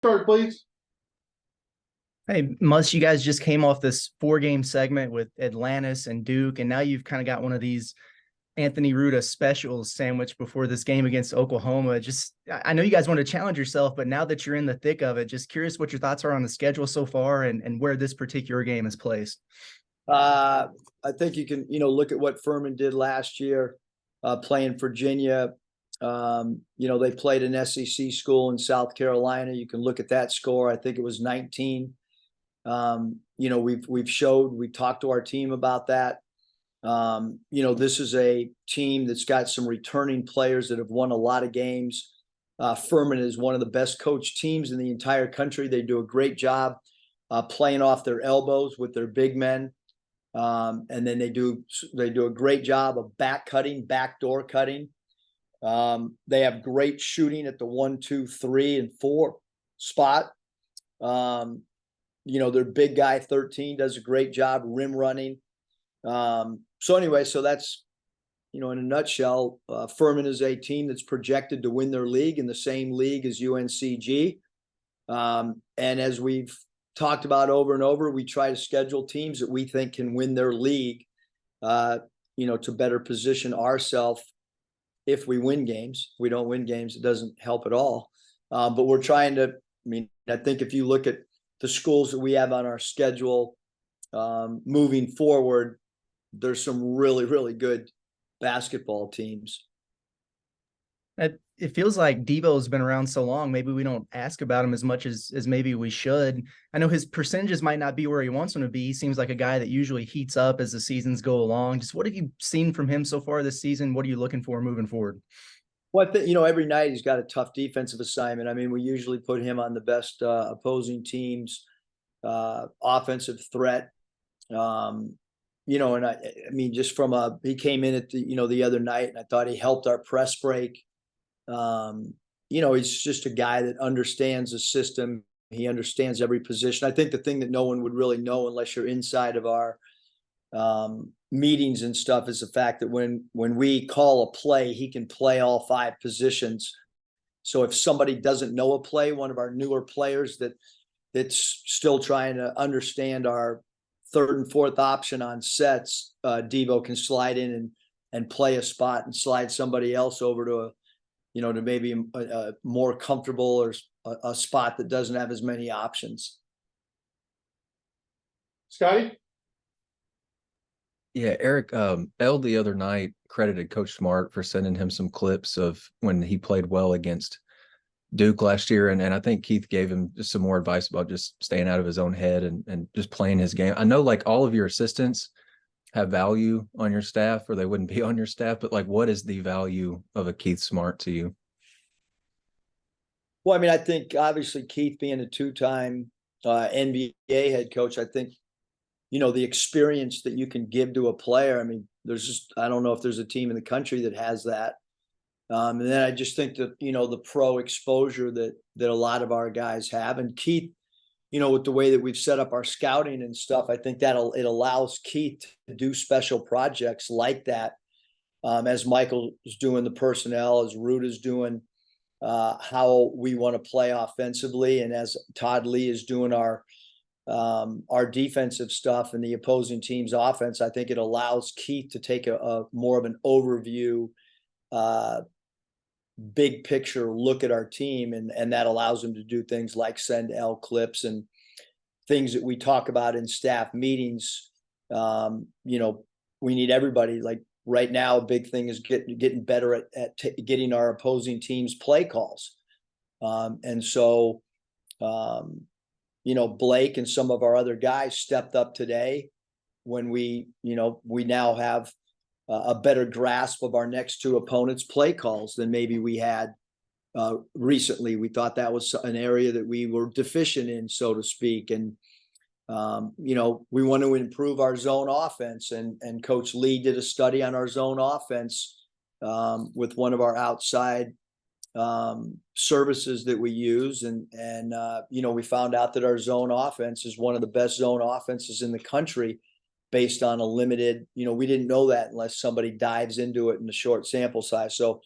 Start, please. Hey, Muss, you guys just came off this 4 game segment with Atlantis and Duke, and now you've kind of got one of these Anthony Ruda specials sandwich before this game against Oklahoma. I know you guys want to challenge yourself, but now that you're in the thick of it, just curious what your thoughts are on the schedule so far and where this particular game is placed. Uh, I think you can, look at what Furman did last year, playing Virginia. They played an SEC school in South Carolina. You can look at that score. I think it was 19. We talked to our team about that. This is a team that's got some returning players that have won a lot of games. Furman is one of the best coached teams in the entire country. They do a great job playing off their elbows with their big men. And then they do a great job of backdoor cutting. They have great shooting at the 1, 2, 3, and 4 spot. Their big guy 13 does a great job rim running. So that's, in a nutshell, Furman is a team that's projected to win their league in the same league as UNCG. And as we've talked about over and over, we try to schedule teams that we think can win their league, to better position ourselves if we win games. If we don't win games, it doesn't help at all. But we're trying to, I think if you look at the schools that we have on our schedule moving forward, there's some really, really good basketball teams. It feels like Devo's been around so long. Maybe we don't ask about him as much as maybe we should. I know his percentages might not be where he wants them to be. He seems like a guy that usually heats up as the seasons go along. Just what have you seen from him so far this season? What are you looking for moving forward? Well, I think, every night he's got a tough defensive assignment. We usually put him on the best opposing teams, offensive threat. Just he came in at the other night, and I thought he helped our press break. He's just a guy that understands the system. He understands every position. I think the thing that no one would really know unless you're inside of our meetings and stuff is the fact that when we call a play, he can play all 5 positions. So if somebody doesn't know a play, one of our newer players that's still trying to understand our 3rd and 4th option on sets, Devo can slide in and play a spot and slide somebody else over to to maybe a more comfortable or a spot that doesn't have as many options. Scotty? Yeah, Eric, L the other night credited Coach Smart for sending him some clips of when he played well against Duke last year. And I think Keith gave him just some more advice about just staying out of his own head and just playing his game. I know like all of your assistants have value on your staff or they wouldn't be on your staff, but like what is the value of a Keith Smart to you? Well, I think obviously Keith being a 2-time NBA head coach, I think, the experience that you can give to a player. I don't know if there's a team in the country that has that. And then I just think that, the pro exposure that a lot of our guys have. And Keith, with the way that we've set up our scouting and stuff, I think it allows Keith to do special projects like that. As Michael is doing the personnel, as Root is doing how we want to play offensively, and as Todd Lee is doing our defensive stuff and the opposing team's offense, I think it allows Keith to take a more of an overview, big picture look at our team, and that allows him to do things like send L clips and things that we talk about in staff meetings. We need everybody. Like right now, a big thing is getting better at getting our opposing teams play calls. Blake and some of our other guys stepped up today when we now have a better grasp of our next 2 opponents' play calls than maybe we had recently. We thought that was an area that we were deficient in, so to speak. And, we want to improve our zone offense. And Coach Lee did a study on our zone offense with one of our outside services that we use. And we found out that our zone offense is one of the best zone offenses in the country based on a limited, we didn't know that unless somebody dives into it in a short sample size. So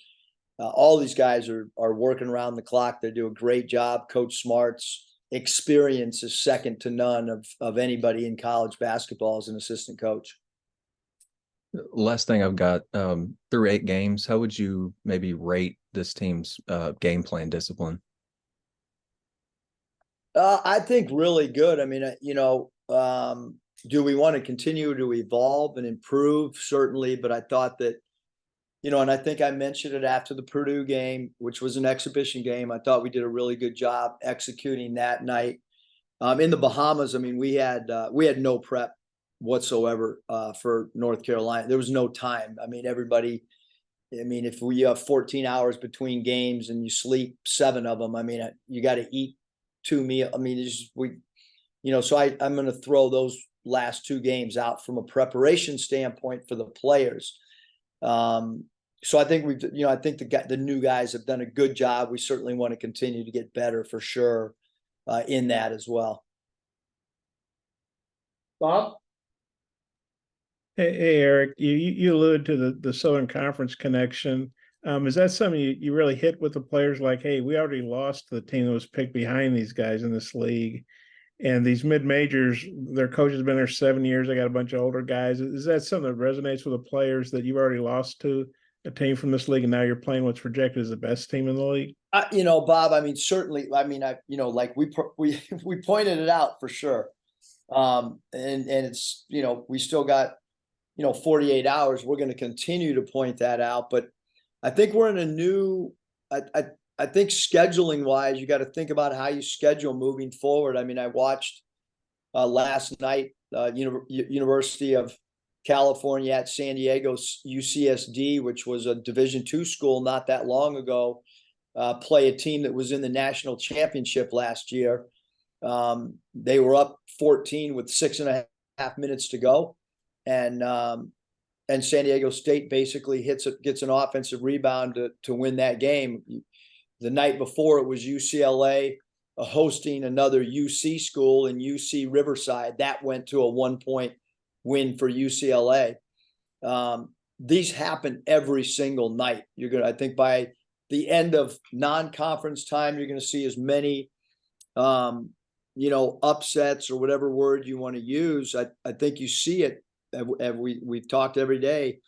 All these guys are working around the clock. They do a great job. Coach Smart's experience is second to none of anybody in college basketball as an assistant coach. Last thing I've got, through 8 games, how would you maybe rate this team's game plan discipline? I think really good. I mean, do we want to continue to evolve and improve? Certainly, but I thought that, and I think I mentioned it after the Purdue game, which was an exhibition game. I thought we did a really good job executing that night. In the Bahamas, I mean, we had no prep whatsoever for North Carolina. There was no time. I mean, everybody. I mean, if we have 14 hours between games and you sleep 7 of them, I mean, you got to eat 2 meals. I mean, so I'm going to throw those last 2 games out from a preparation standpoint for the players. So I think I think the new guys have done a good job. We certainly want to continue to get better for sure in that as well. Bob? Hey, Eric, you alluded to the Southern Conference connection. Is that something you really hit with the players? Like, hey, we already lost to the team that was picked behind these guys in this league, and these mid majors, their coach has been there 7 years. They got a bunch of older guys. Is that something that resonates with the players that you've already lost to a team from this league, and now you're playing what's projected as the best team in the league? Bob. I mean, certainly. I mean, like we pointed it out for sure. And it's we still got 48 hours. We're going to continue to point that out, but I think we're in a new. I think scheduling wise, you got to think about how you schedule moving forward. I mean, I watched last night University of California at San Diego's UCSD, which was a Division II school not that long ago, play a team that was in the national championship last year. They were up 14 with 6.5 minutes to go, and San Diego State basically gets an offensive rebound to win that game. The night before, it was UCLA hosting another UC school in UC Riverside. That went to a 1-point win for UCLA. These happen every single night. I think by the end of non-conference time, you're going to see as many upsets or whatever word you want to use. I think you see it. We've talked every day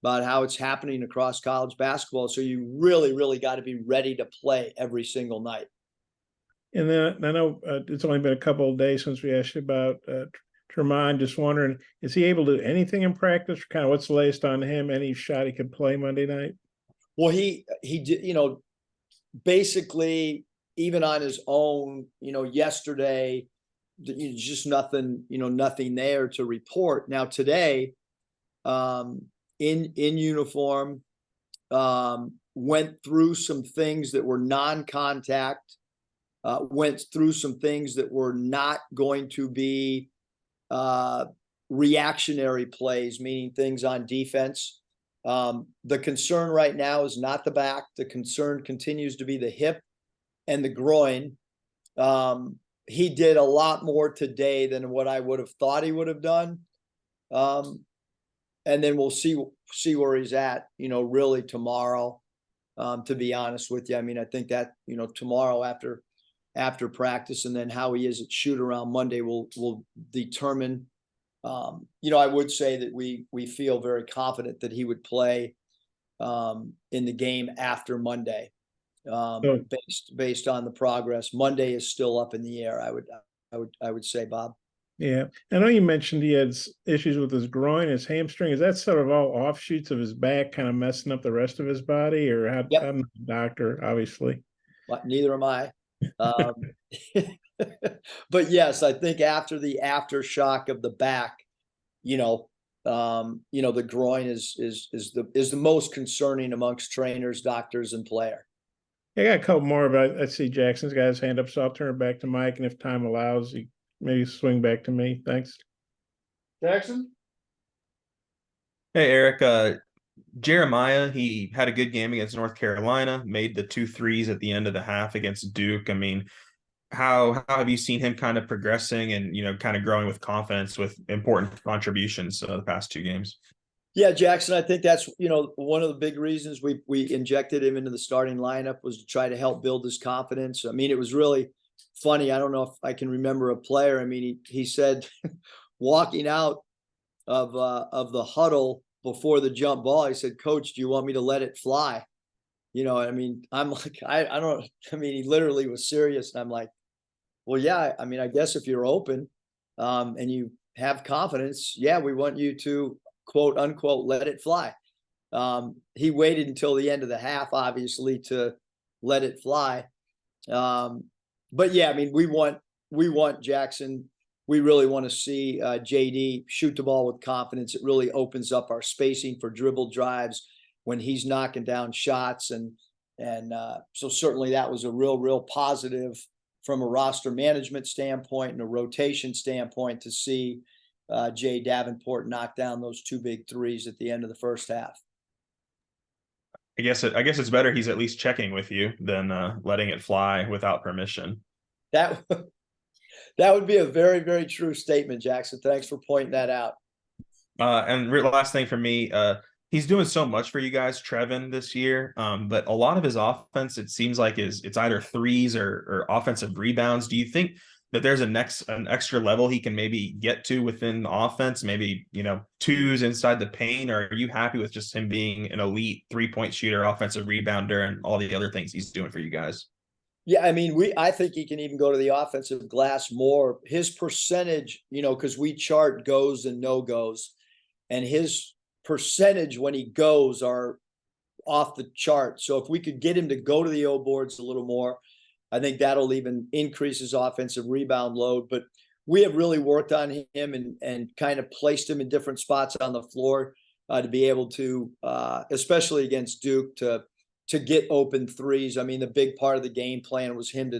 about how it's happening across college basketball. So you really, really got to be ready to play every single night. And then I know it's only been a couple of days since we asked you about Tremont. Just wondering, is he able to do anything in practice? Or kind of what's the latest on him? Any shot he could play Monday night? Well, he did, basically even on his own, yesterday, just nothing, nothing there to report. Now today, in uniform, went through some things that were non-contact, went through some things that were not going to be reactionary plays, meaning things on defense. The concern right now is not the back. The concern continues to be the hip and the groin. He did a lot more today than what I would have thought he would have done. And then we'll see where he's at, really tomorrow, to be honest with you. I mean, I think that, tomorrow after practice, and then how he is at shoot around Monday will determine. I would say that we feel very confident that he would play in the game after Monday, based on the progress. Monday is still up in the air. I would say, Bob. Yeah, I know you mentioned he had issues with his groin, his hamstring. Is that sort of all offshoots of his back, kind of messing up the rest of his body? Or I'm not a doctor, obviously. But neither am I. But yes, I think after the aftershock of the back, the groin is the most concerning amongst trainers, doctors, and player. I got a couple more, but I see Jackson's got his hand up, so I'll turn it back to Mike, and if time allows, he maybe swing back to me. Thanks. Jackson? Hey, Eric. Jeremiah, he had a good game against North Carolina, made the 2 threes at the end of the half against Duke. I mean, how have you seen him kind of progressing and, kind of growing with confidence with important contributions the past 2 games? Yeah, Jackson, I think that's, one of the big reasons we injected him into the starting lineup was to try to help build his confidence. I mean, it was really funny. I don't know if I can remember a player. I mean, he said walking out of the huddle before the jump ball, he said, "Coach, do you want me to let it fly?" I mean, I'm like, I don't, I mean, he literally was serious. And I'm like, well, yeah, I mean, I guess if you're open, and you have confidence, yeah, we want you to quote unquote, let it fly. He waited until the end of the half, obviously, to let it fly. But yeah, I mean, we want Jackson. We really want to see JD shoot the ball with confidence. It really opens up our spacing for dribble drives when he's knocking down shots. And so certainly that was a real positive from a roster management standpoint and a rotation standpoint to see Jay Davenport knock down those two big threes at the end of the first half. I guess it's better he's at least checking with you than letting it fly without permission. That would be a very true statement, Jackson. Thanks for pointing that out. And last thing for me, he's doing so much for you guys, Trevin, this year. But a lot of his offense, it seems like it's either threes or offensive rebounds. Do you think that there's an extra level he can maybe get to within the offense, maybe, twos inside the paint, or are you happy with just him being an elite 3-point shooter, offensive rebounder, and all the other things he's doing for you guys? Yeah, I mean, I think he can even go to the offensive glass more. His percentage, because we chart goes and no goes, and his percentage when he goes are off the chart. So if we could get him to go to the O boards a little more, I think that'll even increase his offensive rebound load. But we have really worked on him and kind of placed him in different spots on the floor to be able to, especially against Duke, to get open threes. I mean, the big part of the game plan was him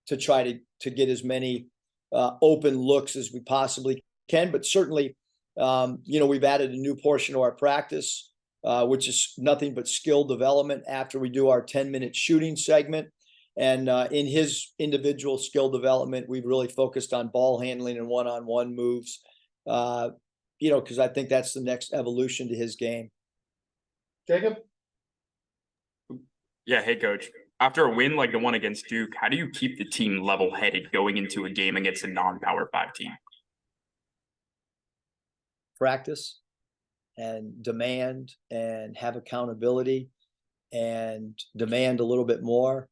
to try to get as many open looks as we possibly can. But certainly, we've added a new portion to our practice, which is nothing but skill development after we do our 10-minute shooting segment. And in his individual skill development, we've really focused on ball handling and one-on-one moves, because I think that's the next evolution to his game. Jacob? Yeah, hey, Coach. After a win like the one against Duke, how do you keep the team level-headed going into a game against a non-Power 5 team? Practice and demand and have accountability and demand a little bit more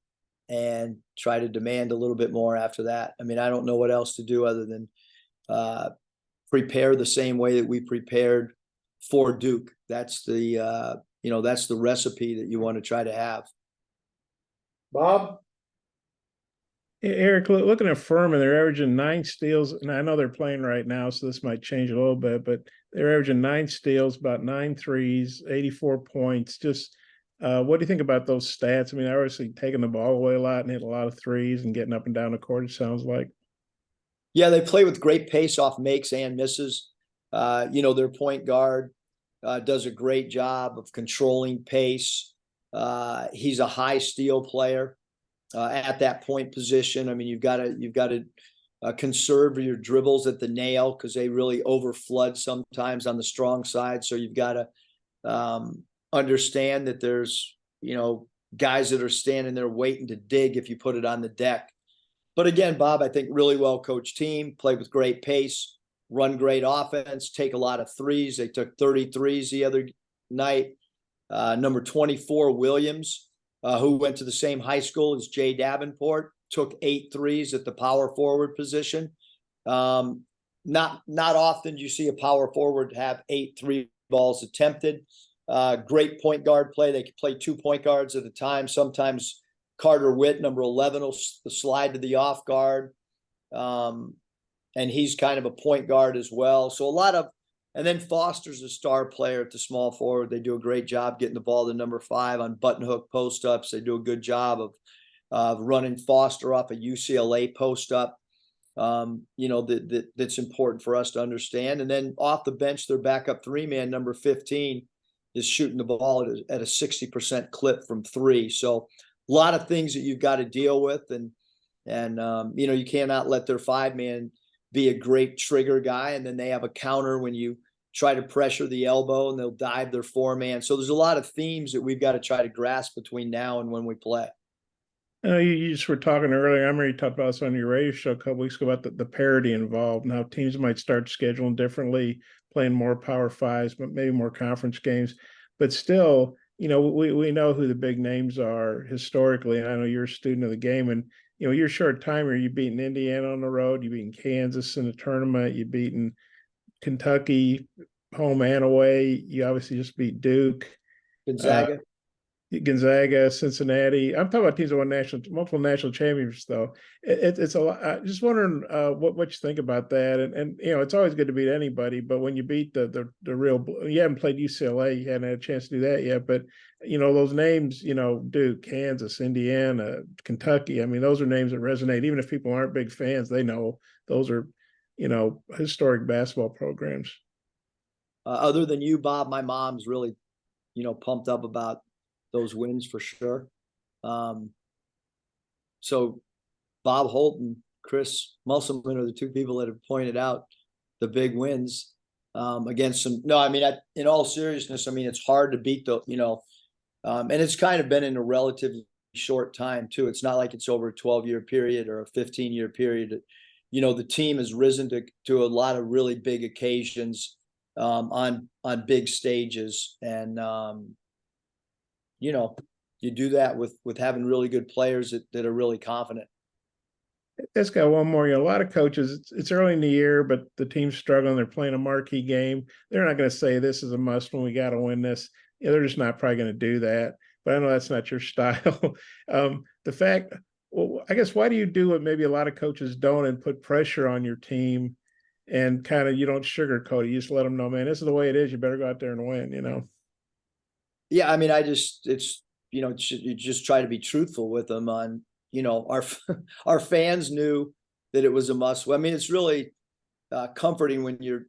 and try to demand a little bit more after that. I mean, I don't know what else to do other than prepare the same way that we prepared for Duke. That's the that's the recipe that you want to try to have. Bob? Eric, looking at Furman, they're averaging 9 steals, and I know they're playing right now, so this might change a little bit, but they're averaging 9 steals, about 9 threes, 84 points. Just what do you think about those stats? I mean, they're obviously taking the ball away a lot and hitting a lot of threes and getting up and down the court, it sounds like. Yeah, they play with great pace off makes and misses. Their point guard does a great job of controlling pace. He's a high steal player at that point position. I mean, you've got to conserve your dribbles at the nail because they really overflood sometimes on the strong side. So you've got to understand that there's guys that are standing there waiting to dig if you put it on the deck. But again, Bob, I think really well coached team, play with great pace, run great offense, take a lot of threes. They took 30 threes the other night. Number 24, Williams, who went to the same high school as Jay Davenport, took 8 threes at the power forward position. Not often do you see a power forward have 8 3 balls attempted. Great point guard play. They could play 2 point guards at a time. Sometimes Carter Witt, number 11, will slide to the off guard. And he's kind of a point guard as well. So and then Foster's a star player at the small forward. They do a great job getting the ball to number 5 on button hook post ups. They do a good job of running Foster off a UCLA post up. That's important for us to understand. And then off the bench, their backup 3-man, number 15, is shooting the ball at a 60% clip from 3. So a lot of things that you've got to deal with. And you cannot let their 5-man be a great trigger guy. And then they have a counter when you try to pressure the elbow and they'll dive their 4-man. So there's a lot of themes that we've got to try to grasp between now and when we play. You just were talking earlier. I remember you talked about this on your radio show a couple weeks ago about the parity involved and how teams might start scheduling differently, playing more Power Fives, but maybe more conference games. But still, we know who the big names are historically, and I know you're a student of the game. And your short time here, you've beaten Indiana on the road, you've beaten Kansas in the tournament, you've beaten Kentucky home and away. You obviously just beat Duke. Gonzaga, Cincinnati. I'm talking about teams that won multiple national championships, though. It's a lot. Just wondering what you think about that. And it's always good to beat anybody, but when you beat the real, you haven't played UCLA, you hadn't had a chance to do that yet. But those names, Duke, Kansas, Indiana, Kentucky. I mean, those are names that resonate. Even if people aren't big fans, they know those are historic basketball programs. Other than you, Bob, my mom's really pumped up about those wins for sure. So Bob Holt and Chris Musselman are the two people that have pointed out the big wins against some. No, I mean, in all seriousness, I mean, it's hard to beat and it's kind of been in a relatively short time too. It's not like it's over a 12-year period or a 15-year period. The team has risen to a lot of really big occasions on big stages. And, you do that with having really good players that are really confident. It's got one more. A lot of coaches, it's early in the year, but the team's struggling. They're playing a marquee game. They're not going to say this is a must when we got to win this. They're just not probably going to do that. But I know that's not your style. I guess, why do you do what maybe a lot of coaches don't and put pressure on your team and kind of, you don't sugarcoat it. You just let them know, man, this is the way it is. You better go out there and win, Yeah, I mean, you just try to be truthful with them on, our fans knew that it was a must. I mean, it's really comforting when you're,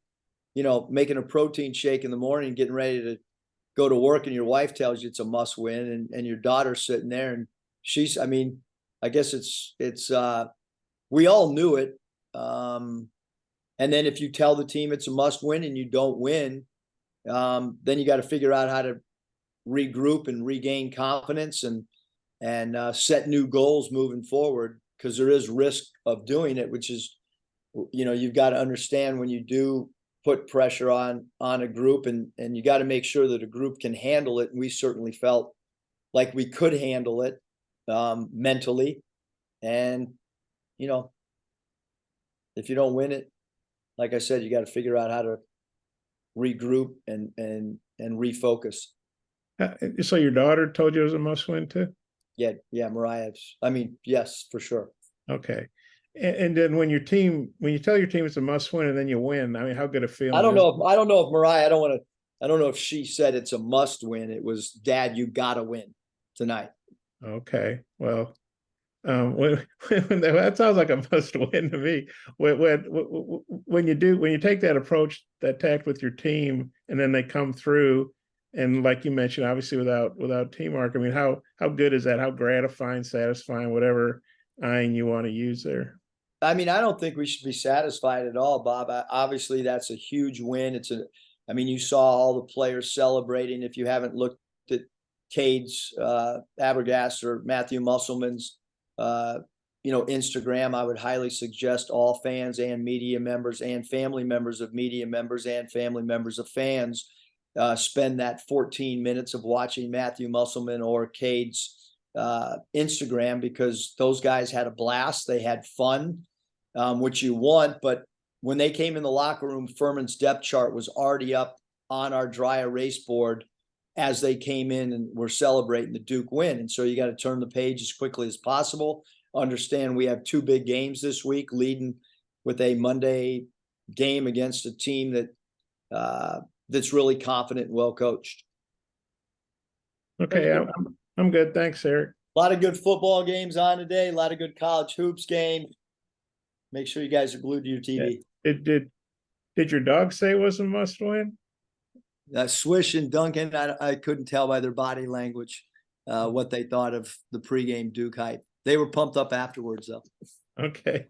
making a protein shake in the morning, getting ready to go to work, and your wife tells you it's a must win, and your daughter's sitting there, and I guess it's we all knew it. And then if you tell the team it's a must win and you don't win, then you got to figure out how to regroup and regain confidence and set new goals moving forward, because there is risk of doing it, which is, you've got to understand when you do put pressure on a group, and you got to make sure that a group can handle it. And we certainly felt like we could handle it mentally. And, if you don't win it, like I said, you got to figure out how to regroup and refocus. So your daughter told you it was a must win too? Yeah, Mariah. I mean, yes, for sure. Okay. And then when you tell your team it's a must win and then you win, I mean, how good a feeling? I don't know if Mariah, I don't know if she said it's a must win. It was, Dad, you gotta win tonight. Okay. Well, that sounds like a must win to me. When you take that approach, that tact with your team, and then they come through, and like you mentioned, obviously without teamwork, I mean, how good is that? How gratifying, satisfying, whatever eyeing you want to use there. I mean, I don't think we should be satisfied at all, Bob. Obviously, that's a huge win. You saw all the players celebrating. If you haven't looked at Cade's Abergast or Matthew Musselman's Instagram, I would highly suggest all fans and media members and family members of media members and family members of fans spend that 14 minutes of watching Matthew Musselman or Cade's Instagram, because those guys had a blast. They had fun, which you want. But when they came in the locker room, Furman's depth chart was already up on our dry erase board as they came in and were celebrating the Duke win. And so you got to turn the page as quickly as possible. Understand we have two big games this week, leading with a Monday game against a team that's really confident and well coached. Okay, I'm good. Thanks, Eric. A lot of good football games on today. A lot of good college hoops game. Make sure you guys are glued to your TV. Yeah. Did your dog say it was a must win? Swish and Duncan, I couldn't tell by their body language what they thought of the pregame Duke hype. They were pumped up afterwards, though. Okay.